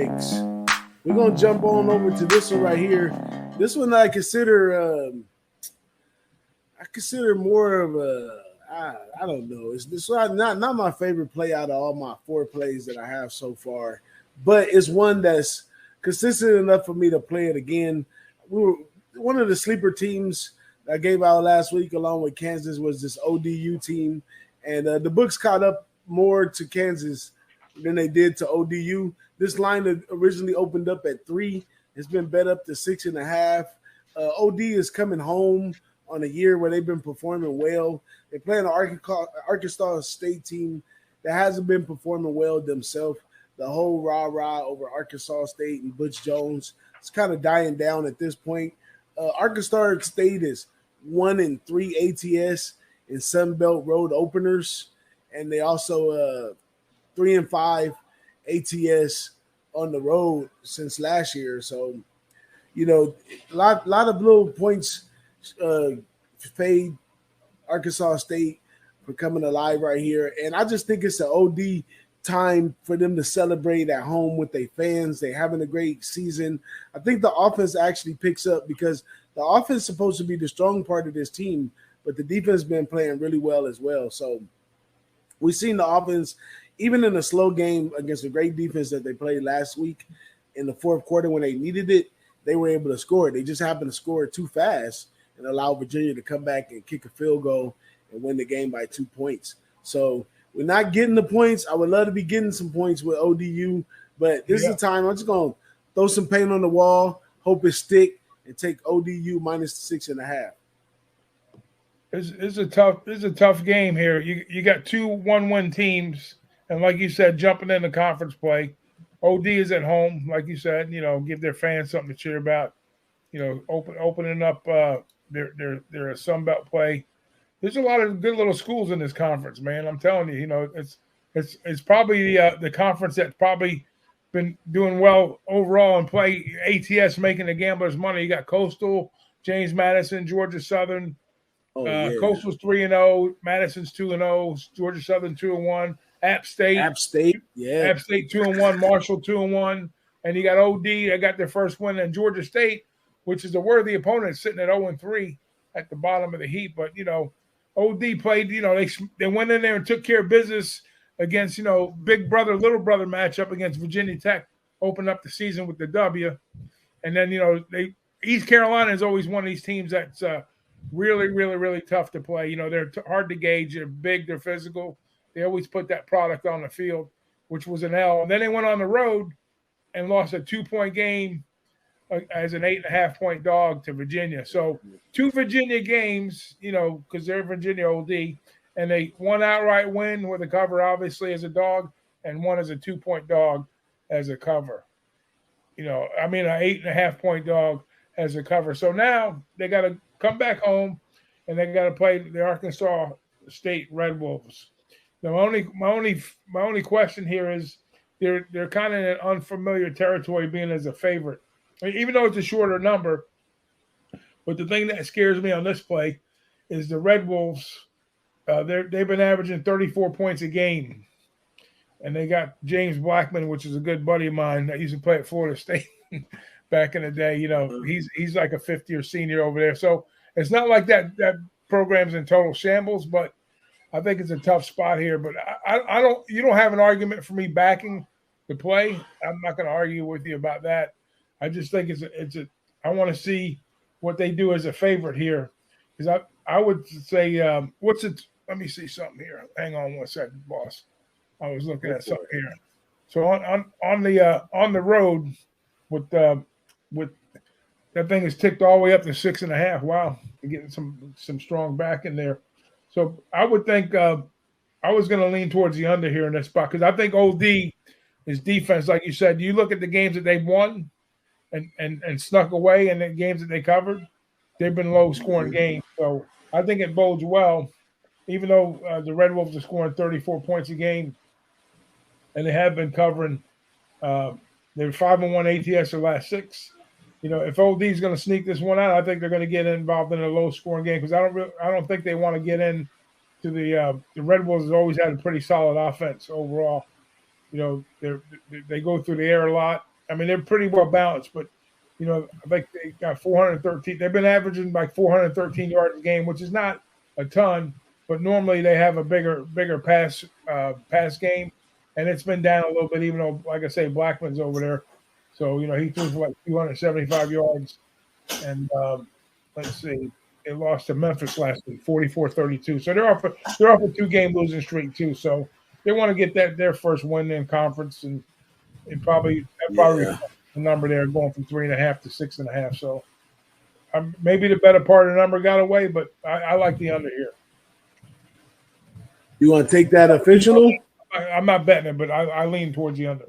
picks. We're going to jump on over to this one right here. This one I consider more of a, I don't know. It's not my favorite play out of all my 4 plays that I have so far, but it's one that's consistent enough for me to play it again. We were one of the sleeper teams I gave out last week along with Kansas was this ODU team, and the books caught up more to Kansas than they did to ODU. This line that originally opened up at 3 has been bet up to 6.5. OD is coming home on a year where they've been performing well. They're playing an Arkansas State team that hasn't been performing well themselves. The whole rah-rah over Arkansas State and Butch Jones is kind of dying down at this point. Arkansas State is 1-3 ATS in Sun Belt Road openers, and they also 3-5 ATS on the road since last year. So, you know, a lot of little points fade Arkansas State for coming alive right here. And I just think it's an OD time for them to celebrate at home with their fans. They're having a great season. I think the offense actually picks up because the offense is supposed to be the strong part of this team, but the defense has been playing really well as well. So we've seen the offense, even in a slow game against a great defense that they played last week in the fourth quarter when they needed it, they were able to score. They just happened to score too fast and allow Virginia to come back and kick a field goal and win the game by 2 points. So we're not getting the points. I would love to be getting some points with ODU, but this is the time I'm just going to throw some paint on the wall, hope it stick, and take ODU minus 6.5. It's a tough game here. You got 2 1-win teams, and like you said, jumping into conference play. OD is at home, like you said. You know, give their fans something to cheer about. You know, opening up their Sun Belt play. There's a lot of good little schools in this conference, man. I'm telling you, you know, it's probably the conference that's probably been doing well overall and play ATS making the gamblers money. You got Coastal, James Madison, Georgia Southern. Coastal's 3-0, Madison's 2-0, Georgia Southern 2-1, App State 2-1, Marshall 2-1, and you got OD. They got their first win in Georgia State, which is a worthy opponent, sitting at 0-3 at the bottom of the heap. But you know, OD played. You know, they went in there and took care of business against, you know, big brother little brother matchup against Virginia Tech. Opened up the season with the W, and then, you know, East Carolina is always one of these teams that's really, really, really tough to play. You know, they're hard to gauge. They're big. They're physical. They always put that product on the field, which was an L. And then they went on the road and lost a 2-point game as an 8.5-point dog to Virginia. So 2 Virginia games, you know, because they're Virginia OD, and they one outright win with a cover, obviously, as a dog, and one as a 2-point dog as a cover. You know, I mean, an 8.5-point dog as a cover. So now they got to come back home, and they got to play the Arkansas State Red Wolves. Now, my only question here is they're kind of in unfamiliar territory, being as a favorite, even though it's a shorter number. But the thing that scares me on this play is the Red Wolves. They've been averaging 34 points a game, and they got James Blackman, which is a good buddy of mine that used to play at Florida State back in the day. You know, he's like a fifth-year senior over there. So it's not like that program's in total shambles, but I think it's a tough spot here. But you don't have an argument for me backing the play. I'm not going to argue with you about that. I just think I want to see what they do as a favorite here, because I would say let me see something here. Hang on one second, boss. I was looking at something here. So on the road with that thing is ticked all the way up to 6.5. Wow, you're getting some strong back in there. So I would think I was going to lean towards the under here in this spot, because I think OD is defense, like you said. You look at the games that they've won and snuck away, and the games that they covered, they've been low-scoring games. So I think it bodes well, even though the Red Wolves are scoring 34 points a game, and they have been covering. They're 5-1 ATS the last 6. You know, if OD is going to sneak this one out, I think they're going to get involved in a low-scoring game, because I don't think they want to get in to the Red Wolves. Has always had a pretty solid offense overall. You know, they go through the air a lot. I mean, they're pretty well balanced, but I think they got 413. They've been averaging like 413 yards a game, which is not a ton, but normally they have a bigger pass game, and it's been down a little bit, even though, like I say, Blackman's over there. So he threw for like 275 yards, and let's see, they lost to Memphis last week, 44-32. So they're off a 2-game losing streak too. So they want to get their first win in conference, and probably the number there going from 3.5 to 6.5. So maybe the better part of the number got away, but I like the under here. You want to take that official? I'm not betting it, but I lean towards the under.